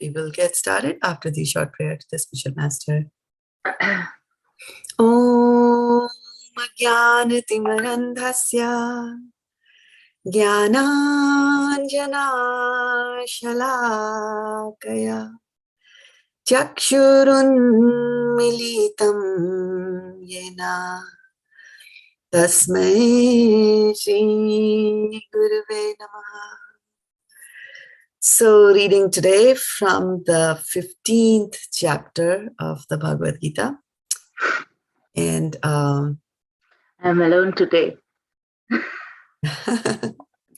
We will get started after the short prayer to the spiritual master. Om Jnanatimirandhasya Jnananjana Shalakaya Chakshurunmilitam Yena Tasmai Shri Gurave Namaha. So, reading today from the 15th chapter of the Bhagavad-gita. And I'm alone today.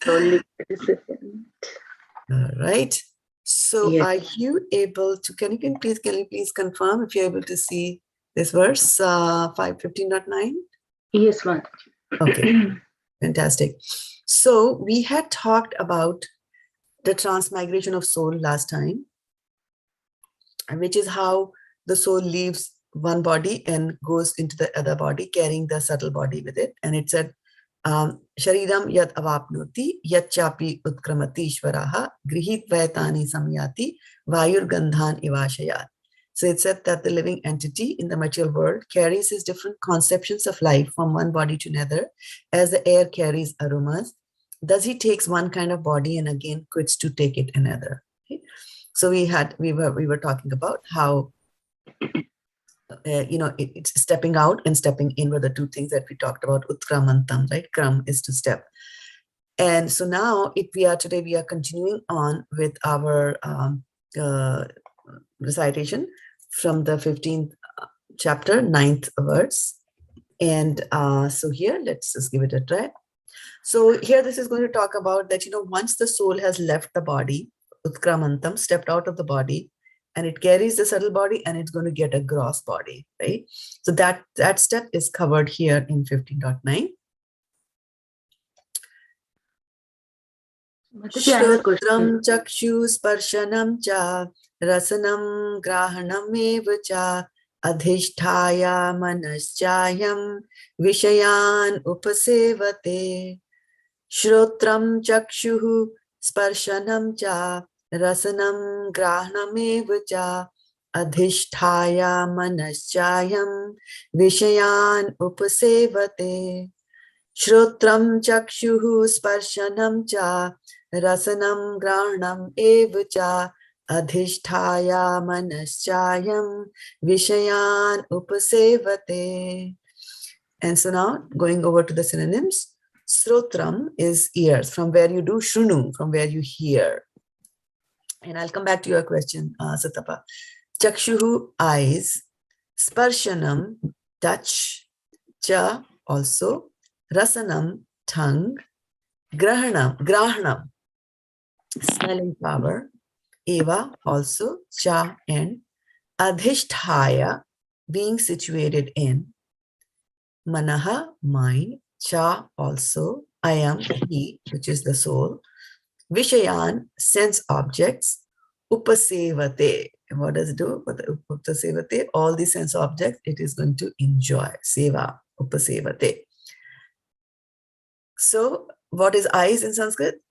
Only participant. All right. So, Yes. are you able to, can you please confirm if you're able to see this verse, 15.9? Yes, ma'am. Okay, fantastic. So, we had talked about the transmigration of soul last time, which is how the soul leaves one body and goes into the other body, carrying the subtle body with it. And it said, Sharidam yat avapnoti yat chapi utkramati ishvaraha grihit vaitani samyati vayur gandhan ivashayat. So it said that the living entity in the material world carries his different conceptions of life from one body to another, as the air carries aromas. Thus he takes one kind of body and again quits to take it another. Okay? So we were talking about how it's stepping out and stepping in were the two things that we talked about. Utkramantam, right? Kram is to step. And so now we are continuing on with our recitation from the 15th chapter, 9th verse. And so here, let's just give it a try. So here this is going to talk about that, once the soul has left the body, Utkramantam, stepped out of the body, and it carries the subtle body and it's going to get a gross body, right? So that step is covered here in 15.9. Shrotram chakshu sparshanam cha rasanam grahanam eva cha adhishthaya manaschayam vishayan upasevate. Shrotram chakshu sparshanam cha rasanam grahanam eva cha adhishthaya manaschayam vishayan upasevate. Shrotram chakshu sparshanam cha rasanam grahanam eva cha adhishthaya manaschayam vishayan upasevate. And so now going over to the synonyms. Srotram is ears, from where you do shrunu, from where you hear. And I'll come back to your question, Satapa. Chakshuhu, eyes. Sparshanam, touch. Cha, also. Rasanam, tongue. Grahanam, smelling power. Eva, also. Cha, and. Adhishthaya, being situated in. Manaha, mind. Cha, also. I am, he, which is the soul. Vishayan, sense objects. Upasevate. And what does it do? Upasevate, all the sense objects, it is going to enjoy. Seva, upasevate. So, what is eyes in Sanskrit?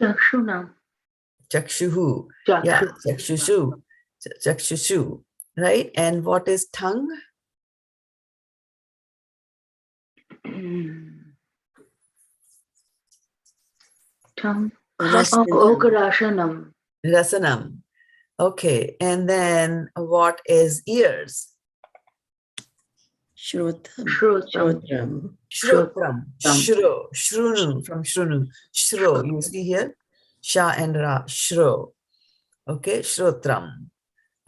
Chakshuna. Chakshuhu. Chakshu. Yeah, chakshushu. Chakshushu. Right? And what is tongue? Tongue. Rasanam. Rasanam. Okay. And then what is ears? Shrotam. Shrotam. Shro. Shrunu. From Shrunu. Shro. You see here? Sha and Ra. Shro. Okay. Shrotram.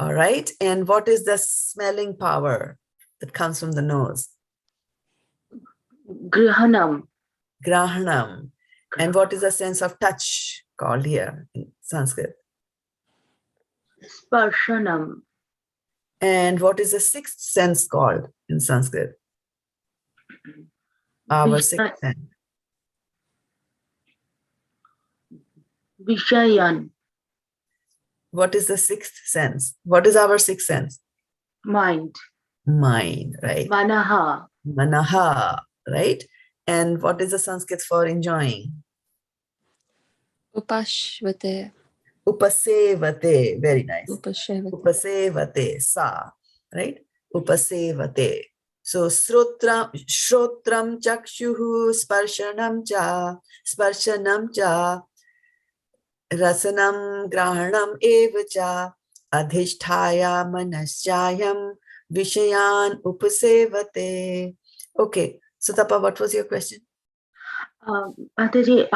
All right. And what is the smelling power that comes from the nose? Grahanam. Grahanam. And what is the sense of touch called here in Sanskrit? Sparshanam. And what is the sixth sense called in Sanskrit? Our sixth sense. Vishayan. What is the sixth sense? What is our sixth sense? Mind. Mind, right? Manaha. Manaha, right? And what is the Sanskrit for enjoying? Upashvate. Upasevate. Very nice. Upashvate. Upasevate. Sa. Right? Upasevate. So shrotram chakshuhu sparshanam cha rasanam grahanam evacha adhishthaya manaschayam vishayan upasevate. Okay. So Tapa, what was your question? Mataji,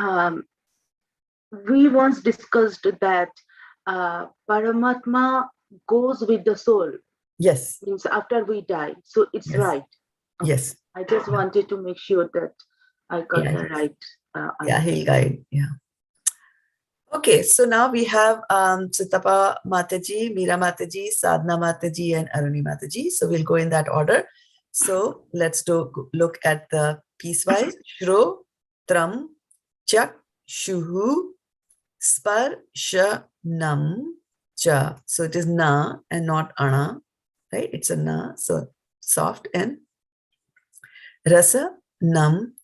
we once discussed that Paramatma goes with the soul, Yes. means after we die. So it's Yes. right. Okay. Yes. I just wanted to make sure that I got Yeah, the yes. right. Yeah, he'll guide. Yeah. Okay, so now we have Sitapa Mataji, Meera Mataji, Sadhana Mataji, and Aruni Mataji. So we'll go in that order. So let's look at the piecewise. Shro, Tram, Chak, Shuhu, Spar, Sha, Nam, Cha. So it is Na and not Ana, right? It's a Na, so soft. And Rasa, Nam,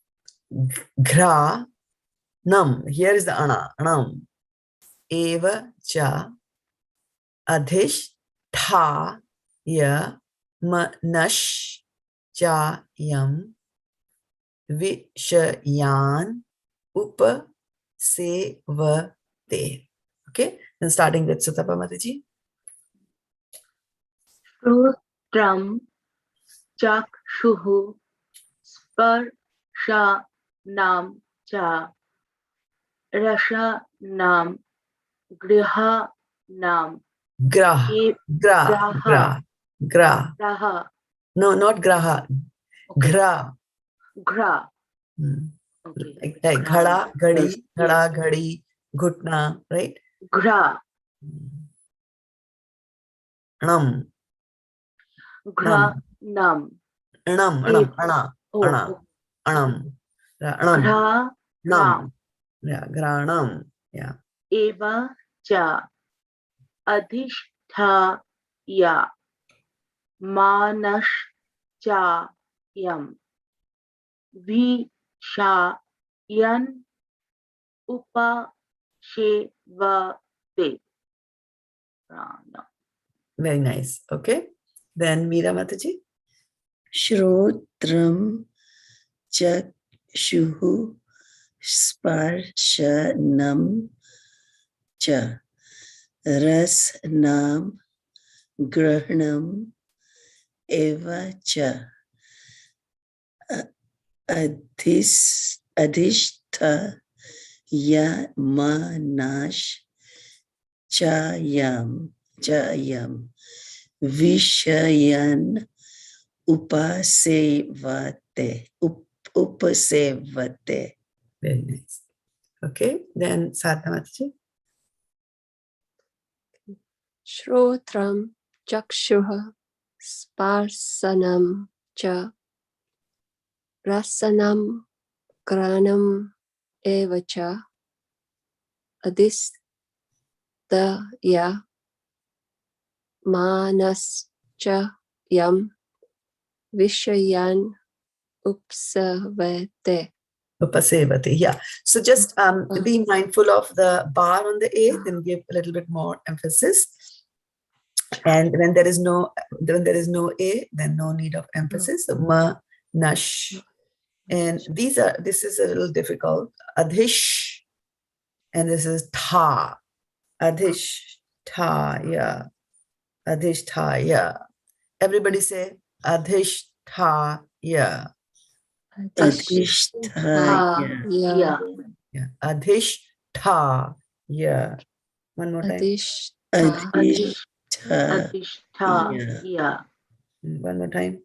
Ghra, Nam. Here is the Ana, Anam. Eva cha adhishtha ya manash cha yam vishayan upasevate. Okay, then starting with Sutapa Mataji. Shrotram chakshuhu sparsha nam cha rasha nam griha nam Graha, graha graha. No, not graha. Okay. Gra. Gra. Like Gra. ghada, ghadi, Yes. ghada, ghadi, ghutna, right? Gra. Nam. Gra nam. Anam, ana, anam, Gra nam. yeah, granam, yeah. Eva cha adhishtha ya manash cha yam vishayan upashevate. Very nice. Okay. Then Meera Mataji. Shrotram chakshuhu sparshanam cha rasnam grahanam eva cha adhishtha ya manash chayam vishayan upasevate. Very nice. Okay. Then Sadhana Mataji. Shrotram Chakshuha Sparsanam Cha Rasanam Granam Evacha Adistaya Manas Cha Yam Vishayan Upsavate. Upasevate. Yeah. So just be mindful of the bar on the A, then give a little bit more emphasis. And when there is no A, then no need of emphasis. So ma, nash. And this is a little difficult. Adhish, and this is tha. Adhish, tha, yeah. Adhish, tha, yeah. Everybody say adhish, tha, yeah. Adhishtha, Yeah. Yeah. Adhish, tha, yeah. One more time. Adhishtha, Yeah. One more time.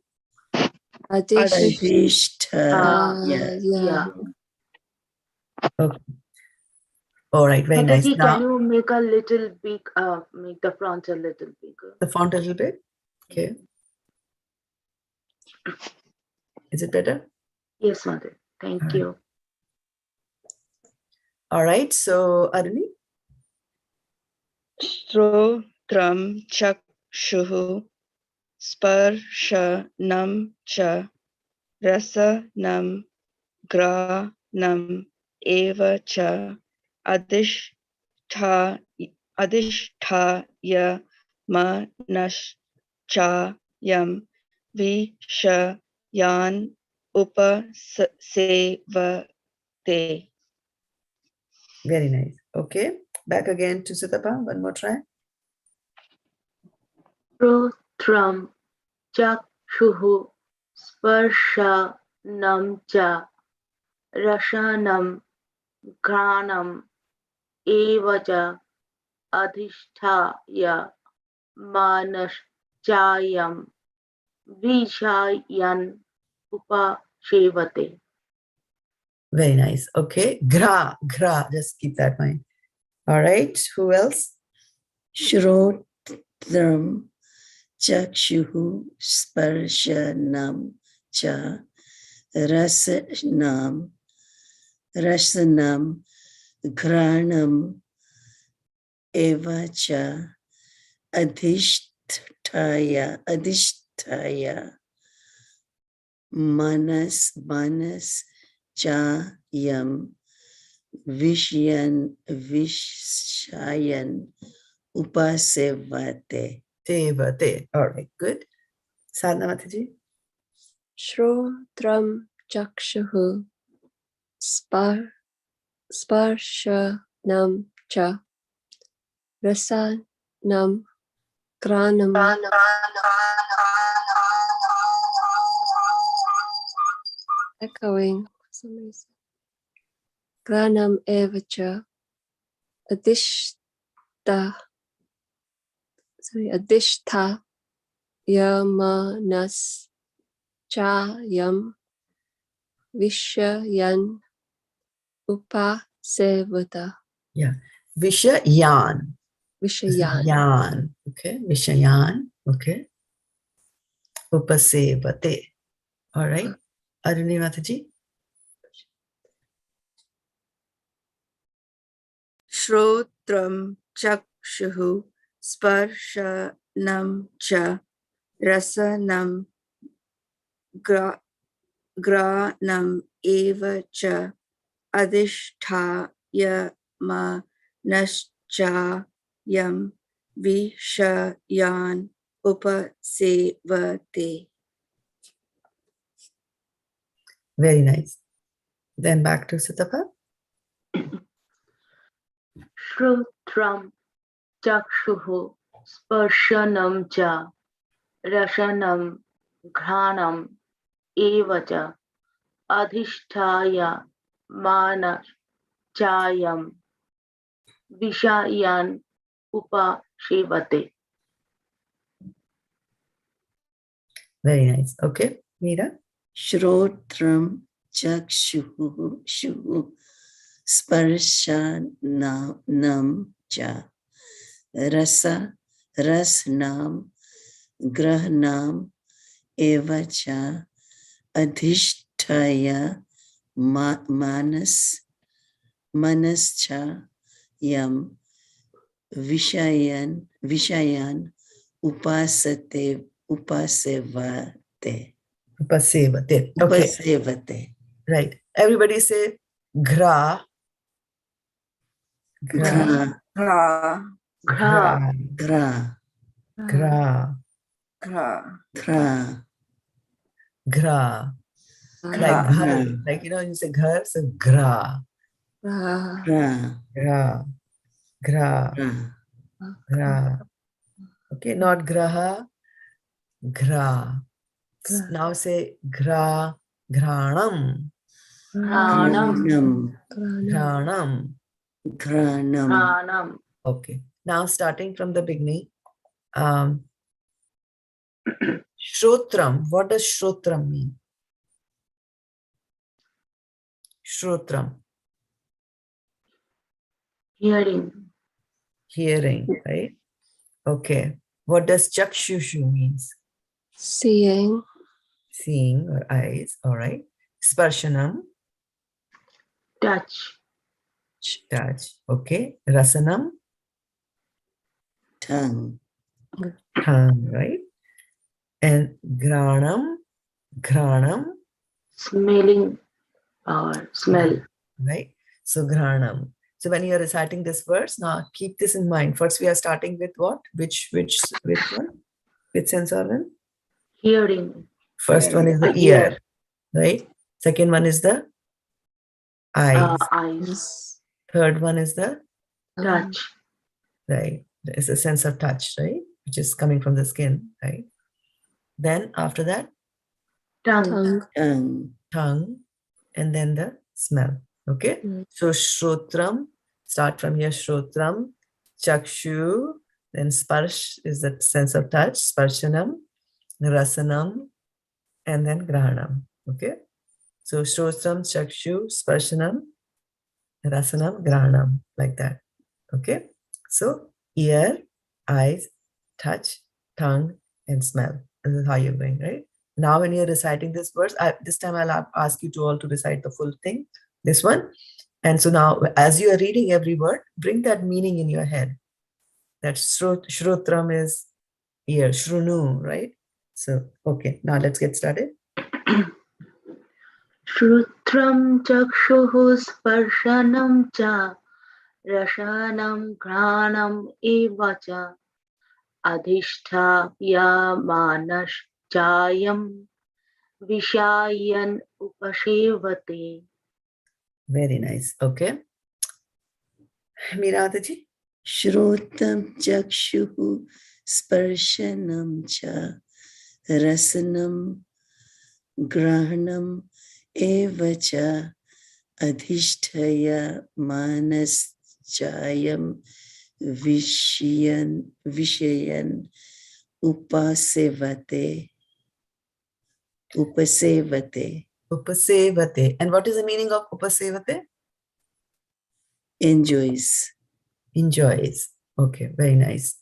Adhishtha, Yeah. Okay. All right. Very nice. Mataji, Now can you make a little big, make the font a little bigger? the font a little bit. Okay. Is it better? Yes, Mother. Thank you. All right. So Aruni. Shrotram chakshuhu sparshanam cha rasanam granam eva cha adhisthaya manaschayam vishayan upasevate. Very nice. Okay. Back again to Sutapa. One more try. Shrotram chakshuhu sparshanam cha rasanam granam evacha adhisthaya manaschayam vishayan upasevate. Very nice. Okay. Gra. Just keep that in mind. All right. Who else? Shrotram chakshuhu sparshanam cha rasanam granam evacha adhisthaya manas chayam vishayan upasevate. Devate. All right. Good. Sadhana Mataji. Shrotram chakshuhu sparshanam cha rasanam granam echoing for some reason. Granam evacha adhishtha yamanas chayam vishayan upasevata. Yeah. Vishayan. Vishayan. Yan. Okay. Vishayan. Okay. Upasevate. All right. Aruni Mataji. Shrotram chakshuhu sparshanam cha rasanam granam eva cha adhisthaya manaschayam vishayan upasevate. Very nice. Then back to Sutapa. Shrotram chakshuhu sparshanam cha rasanam granam evacha adhisthaya manaschayam vishayan upasevate. Very nice. Okay. Meera. Shrotram chakshuhu sparshanam cha rasnam grahnam evacha adhisthaya manaschayam vishayan upasevate. Upasevate. Okay. Upasevate. Right. Everybody say gra. Gra. Gra, Gra. Gra. Gra. gra, Gra. Gra. Like gra, ghar. Like, you say ghar, so gra. Gra. Gra. Gra. Gra. Gra. Gra. Okay. Not graha. Gra. Gra. Now say gra. Granam. Granam. Granam. Granam. Granam. Okay. Now starting from the beginning. Shrotram. What does Shrotram mean? Shrotram. Hearing. Hearing, right? Okay. What does Chakshushu means? Seeing. Seeing or eyes. All right. Sparshanam. Touch. Touch. Okay. Rasanam. Tongue. Tongue, right? And Granam. Smelling power. Smell. Right? So Granam. So when you are reciting this verse, now keep this in mind. First, we are starting with what? Which one? Which sense organ? Hearing. First one is the Ear. ear, right? Second one is the eyes. Eyes. Third one is the Touch. right. It's a sense of touch, right? Which is coming from the skin, right? Then after that, Tongue. tongue, tongue, and then the smell. Okay. Mm. So Shrotram, start from here. Shrotram, Chakshu, then Sparsh is the sense of touch, Sparshanam, Rasanam, and then Grahanam. Okay. So Shrotram, Chakshu, Sparshanam, Rasanam, Grahanam, like that. Okay. So ear, eyes, touch, tongue, and smell. This is how you're going, right? Now, when you're reciting this verse, this time I'll ask you to all to recite the full thing, this one. And so now, as you are reading every word, bring that meaning in your head. That Shrotram is ear, Shrunu, right? So, okay, now let's get started. Shrutram chakshuhu sparshanam cha rasanam granam evacha adhisthaya manaschayam vishayan upashevate. Very nice. Okay. Meerataji? Shrotam chakshuhu sparshanam cha rasanam grahanam evacha adhisthaya manaschayam vishayan upasevate. Upasevate. And what is the meaning of Upasevate? Enjoys. Enjoys. Okay, very nice.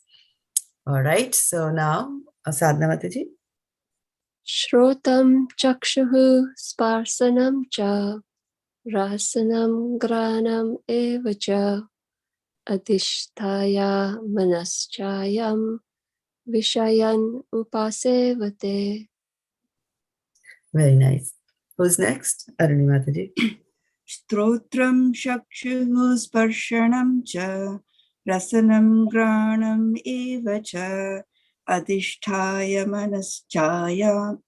All right. So now, Sadhana Mataji. Shrotam chakshuhu sparsanam cha rasanam granam evacha adhisthaya manaschayam vishayan upasevate. Very nice. Who's next? Aruni Mataji. Strotram shakshuhu sparshanam cha rasanam granam eva cha adhisthaya manaschayam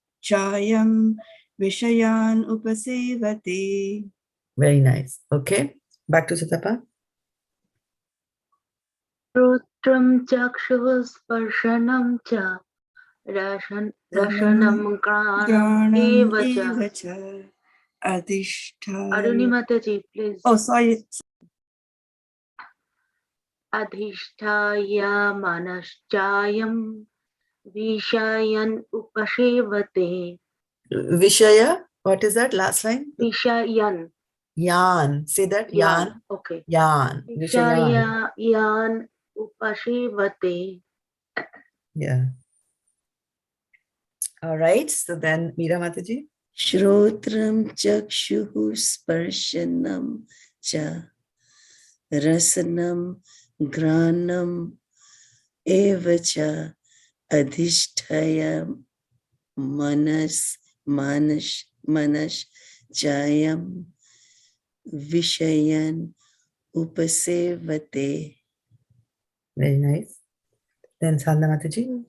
vishayan upasevati. Very nice. Okay. Back to Sitapa. Shrutram chakshuhu sparshanam cha rasanam granam evacha. Adhisthaya. Aruni Mataji, please. Oh, sorry. Adhisthaya manaschayam vishayan upashevate. Vishaya. What is that last line? Vishayan. Yan. Say that. Yan. Okay. Yan. Vishayan. Vishayan upashevate. Yeah. All right. So then, Meera Mataji. Shrotram chakshuhu sparshanam cha rasanam granam evacha adhisthaya manaschayam vishayan upasevate. Very nice. Then Sadhana Mataji.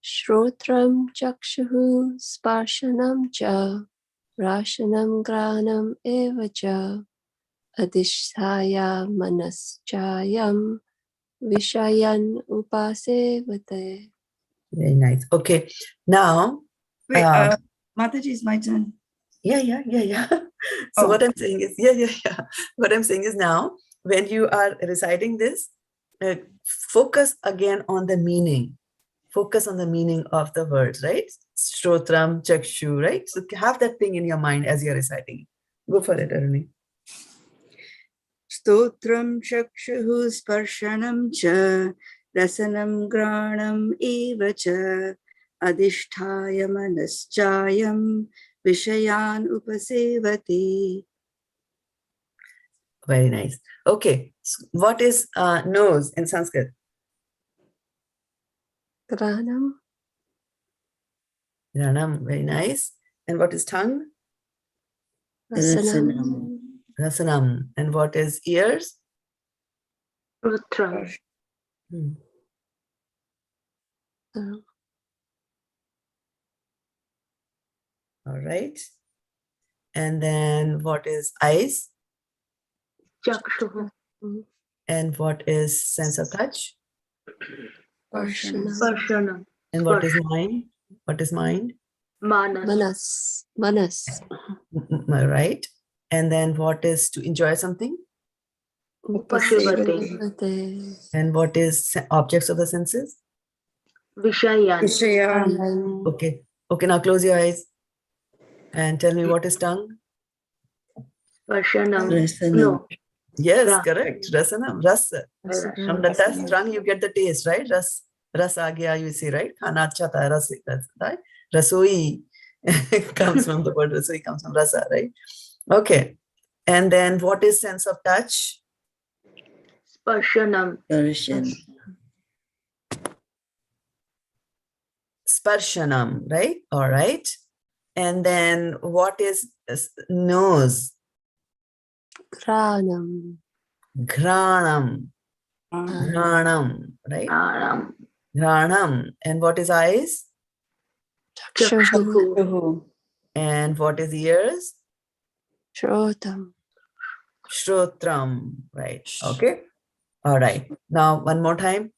Shrotram chakshuhu sparshanam cha rasanam granam evacha adhisthaya manaschayam vishayan upasevate. Very nice. Okay. Now, Wait, Mataji, it's my turn. yeah. So Oh. what I'm saying is, yeah. What I'm saying is now, when you are reciting this, focus again on the meaning. Focus on the meaning of the words, right? Shrotram, Chakshu, right? So have that thing in your mind as you're reciting. Go for it, Aruni. Stotram shakshuhu sparshanam cha rasanam granam eva cha adhisthaya manaschayam vishayan upasevati. Very nice. Okay. So what is nose in Sanskrit? Granam Ranam. Very nice. And what is tongue? rasanam Rasanam. And what is ears? Rutra. Hmm. All right. And then what is eyes? Chakshuhu. And what is sense of touch? Sparshanam. And what is mind? What is mind? Manas. Manas. Right. And then what is to enjoy something? Upashivati. And what is objects of the senses? Vishayan. Vishayam. Okay. Okay, now close your eyes and tell me what is tongue? Sparshanam. Rasanam. No. Yes, Ra. correct. Rasanam, rasa. From the tongue, you get the taste, right? Ras aa gaya, you say, right? Khana acha tha, right? Rasoi comes from the word rasoi, comes from rasa, right? Okay. And then what is sense of touch? Sparshanam. Darshan. Sparshanam, right? All right. And then what is nose? Granam. Granam. Granam, right? Aram. Granam. And what is eyes? Chakshuhu. And what is ears? Shrotam. Shrotram, right? Okay. All right. Now, one more time.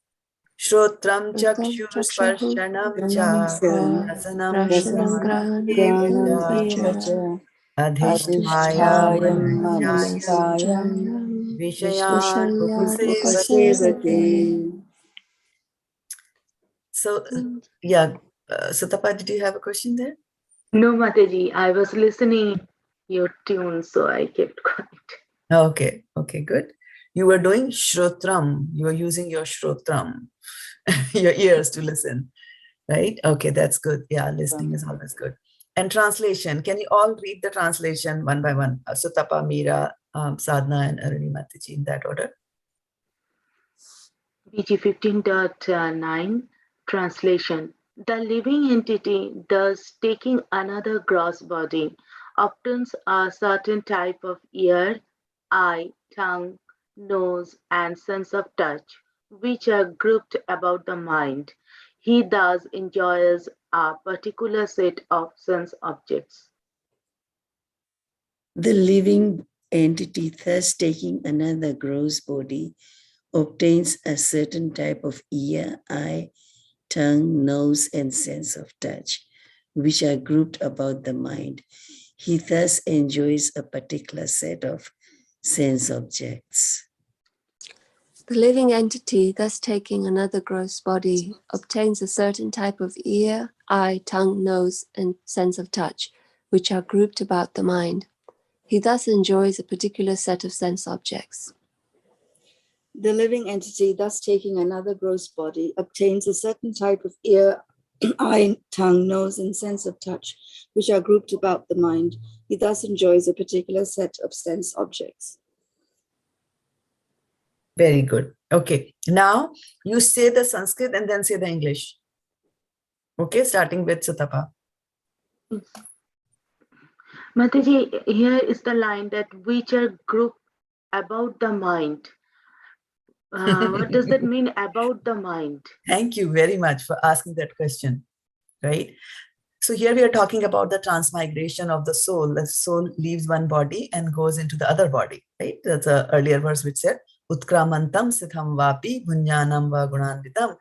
Shrotram chakshu sparshanam cha rasanam Rashanam granam eva cha adhishthaya Adhishthayam manasya manasayam vishayan upasevate. So, yeah. Sutapa, did you have a question there? No, Mataji. I was listening your tune, so I kept quiet. Okay. Okay, good. You were doing shrotram. You were using your shrotram, your ears to listen, right? Okay, that's good. Yeah, listening is always good. And translation. Can you all read the translation one by one? Sutapa, Meera, Sadhana, and Aruni Mataji in that order. BG 15.9 translation. The living entity, thus taking another gross body, obtains a certain type of ear, eye, tongue, nose, and sense of touch, which are grouped about the mind. He thus enjoys a particular set of sense objects. The living entity, thus taking another gross body, obtains a certain type of ear, eye, tongue, nose, and sense of touch, which are grouped about the mind. He thus enjoys a particular set of sense objects. The living entity, thus taking another gross body, obtains a certain type of ear, eye, tongue, nose, and sense of touch, which are grouped about the mind. He thus enjoys a particular set of sense objects. The living entity, thus taking another gross body, obtains a certain type of ear, eye, tongue, nose, and sense of touch, which are grouped about the mind. He thus enjoys a particular set of sense objects. Very good. Okay. Now you say the Sanskrit and then say the English. Okay, starting with Sutapa. Mataji, here is the line that which are grouped about the mind. What does that mean, about the mind? Thank you very much for asking that question, right? So here we are talking about the transmigration of the soul. The soul leaves one body and goes into the other body, right? That's an earlier verse which said, Utkramantam sitham vapi bunyanam va gunanvitam,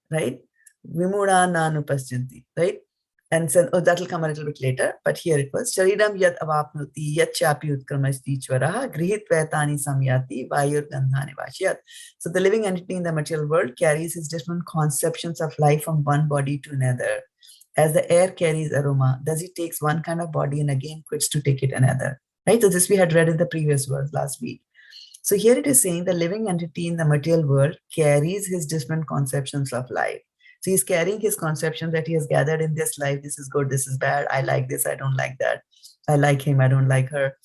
right? Vimudananupaschanti, right? And so that will come a little bit later, but here it was, Sharidam yat avapnuti yat chapi utkramasthi chvaraha grihit vetani samyati vayur gandhane vashyat. So the living entity in the material world carries his different conceptions of life from one body to another. As the air carries aroma, thus he takes one kind of body and again quits to take it another, right? So this we had read in the previous verse last week. So here it is saying the living entity in the material world carries his different conceptions of life. So he's carrying his conceptions that he has gathered in this life. This is good, this is bad. I like this, I don't like that. I like him, I don't like her,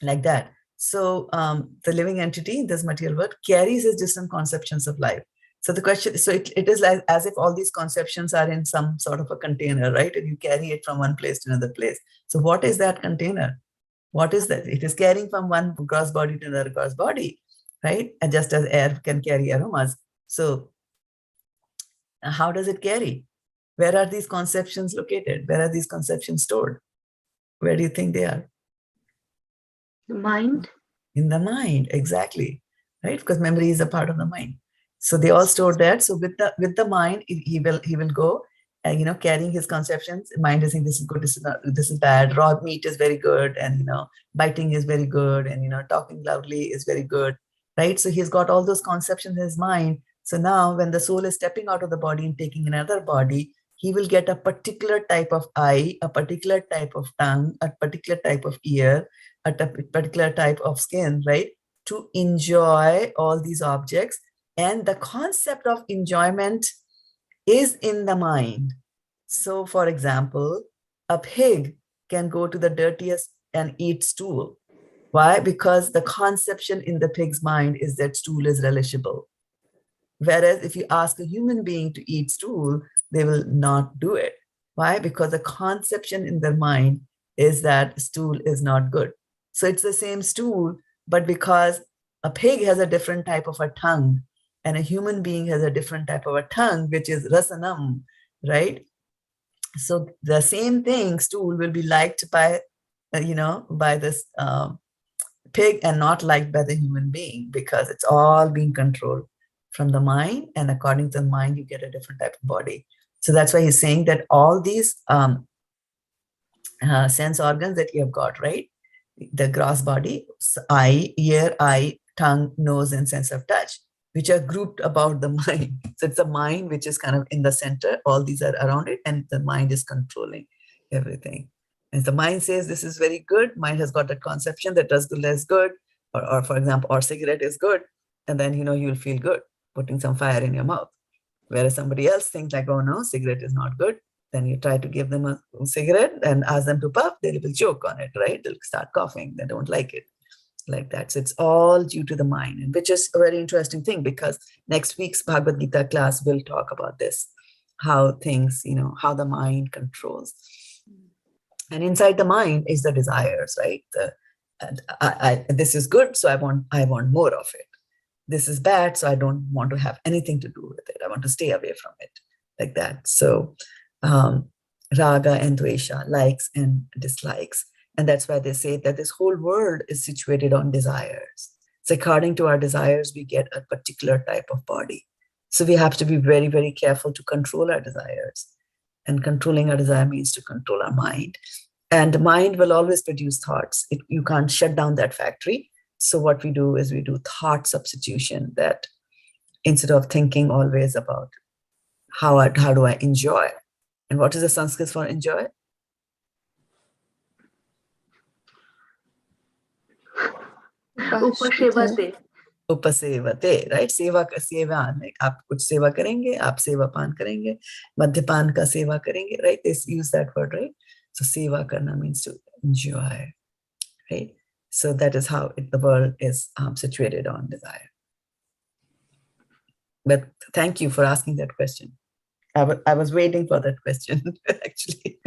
like that. So the living entity in this material world carries his different conceptions of life. So the question, so it is like as if all these conceptions are in some sort of a container, right? And you carry it from one place to another place. So what is that container? What is that? It is carrying from one gross body to another gross body. right? And just as air can carry aromas. So how does it carry? Where are these conceptions located? Where are these conceptions stored? Where do you think they are? The mind. In the mind, exactly, right? Because memory is a part of the mind. So they all store that. So with the mind, he will go, carrying his conceptions. Mind is saying this is good, this is not, this is bad. Raw meat is very good, and biting is very good, and talking loudly is very good, right? So he's got all those conceptions in his mind. So now, when the soul is stepping out of the body and taking another body, he will get a particular type of eye, a particular type of tongue, a particular type of ear, a particular type of skin, right? To enjoy all these objects. And the concept of enjoyment is in the mind. So, for example, a pig can go to the dirtiest and eat stool. Why? Because the conception in the pig's mind is that stool is relishable. Whereas if you ask a human being to eat stool, they will not do it. Why? Because the conception in their mind is that stool is not good. So it's the same stool, but because a pig has a different type of a tongue and a human being has a different type of a tongue, which is rasanam, right? So the same thing, stool, will be liked by, by this pig and not liked by the human being, because it's all being controlled from the mind, and according to the mind, you get a different type of body. So that's why he's saying that all these sense organs that you have got, right? The gross body, eye, ear, eye, tongue, nose, and sense of touch, which are grouped about the mind. So it's the mind which is kind of in the center. All these are around it, and the mind is controlling everything. And the mind says this is very good. Mind has got that conception that rasgulla is good, or for example, or cigarette is good, and then you'll feel good putting some fire in your mouth. Whereas somebody else thinks like, oh no, cigarette is not good. Then you try to give them a cigarette and ask them to puff, they will choke on it, right? They'll start coughing. They don't like it, like that. So it's all due to the mind, and which is a very interesting thing, because next week's Bhagavad-gita class will talk about this, how things, how the mind controls. And inside the mind is the desires, right? This is good, so I want more of it. This is bad, so I don't want to have anything to do with it. I want to stay away from it, like that. So raga and dvesha, likes and dislikes. And that's why they say that this whole world is situated on desires. So according to our desires, we get a particular type of body. So we have to be very, very careful to control our desires. And controlling our desire means to control our mind. And the mind will always produce thoughts. You can't shut down that factory. So what we do is we do thought substitution, that instead of thinking always about how do I enjoy? And what is the Sanskrit for enjoy? Upashevate. Upasevate, right? Seva, like आप कुछ सेवा करेंगे, आप सेवा पान करेंगे, मद्यपान का सेवा करेंगे, right? They use that word, right? So seva karna means to enjoy, right? So that is how the world is situated on desire. But thank you for asking that question. I was waiting for that question, actually.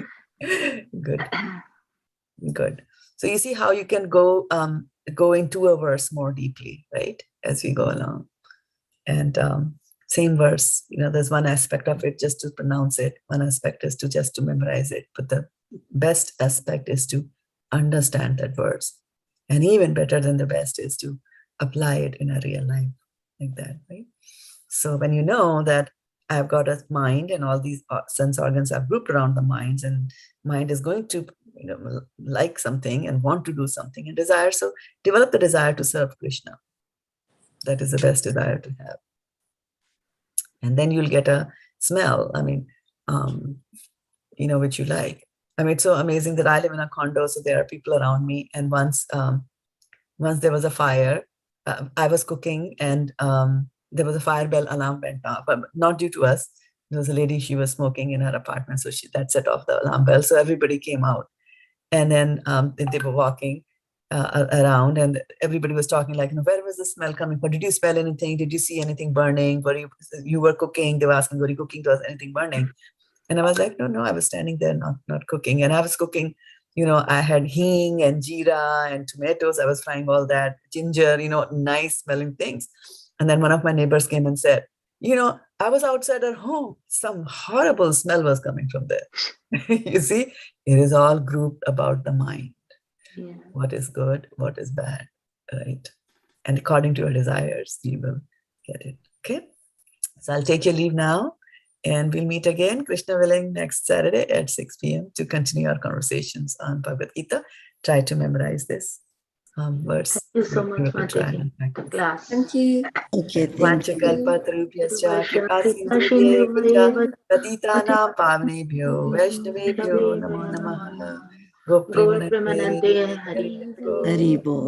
Good. So you see how you can go into a verse more deeply, right, as we go along. And same verse, there's one aspect of it just to pronounce it. One aspect is just to memorize it. But the best aspect is to understand that verse. And even better than the best is to apply it in a real life, like that, right? So when you know that I've got a mind and all these sense organs are grouped around the minds, and mind is going to like something and want to do something and desire. So develop the desire to serve Krishna. That is the best desire to have. And then you'll get a smell, which you like. It's so amazing that I live in a condo, so there are people around me. And once there was a fire, I was cooking, and there was a fire bell alarm went off, but not due to us. There was a lady, she was smoking in her apartment, so that set off the alarm bell. So everybody came out, and then they were walking around, and everybody was talking like, where was the smell coming from? Did you smell anything? Did you see anything burning? You were cooking? They were asking, were you cooking? Was anything burning? And I was like, no, I was standing there, not cooking. And I was cooking I had hing and jeera and tomatoes. I was frying all that, ginger, nice smelling things. And then one of my neighbors came and said, I was outside at home. Some horrible smell was coming from there. You see, it is all grouped about the mind. Yeah. What is good, what is bad, right? And according to your desires, you will get it. Okay. So I'll take your leave now. And we'll meet again, Krishna willing, next Saturday at 6 p.m. to continue our conversations on Bhagavad-gita. Try to memorize this verse. Thank you so much for taking the class. Thank you. Okay, thank you. Vanchakalpatarubhyascha kripasindhubhyevacha patitanam pavnebhyo vaishnavebhyo namo namaha Gaur gopremanande Premanande Hari. Hari Bol. Hari Bol.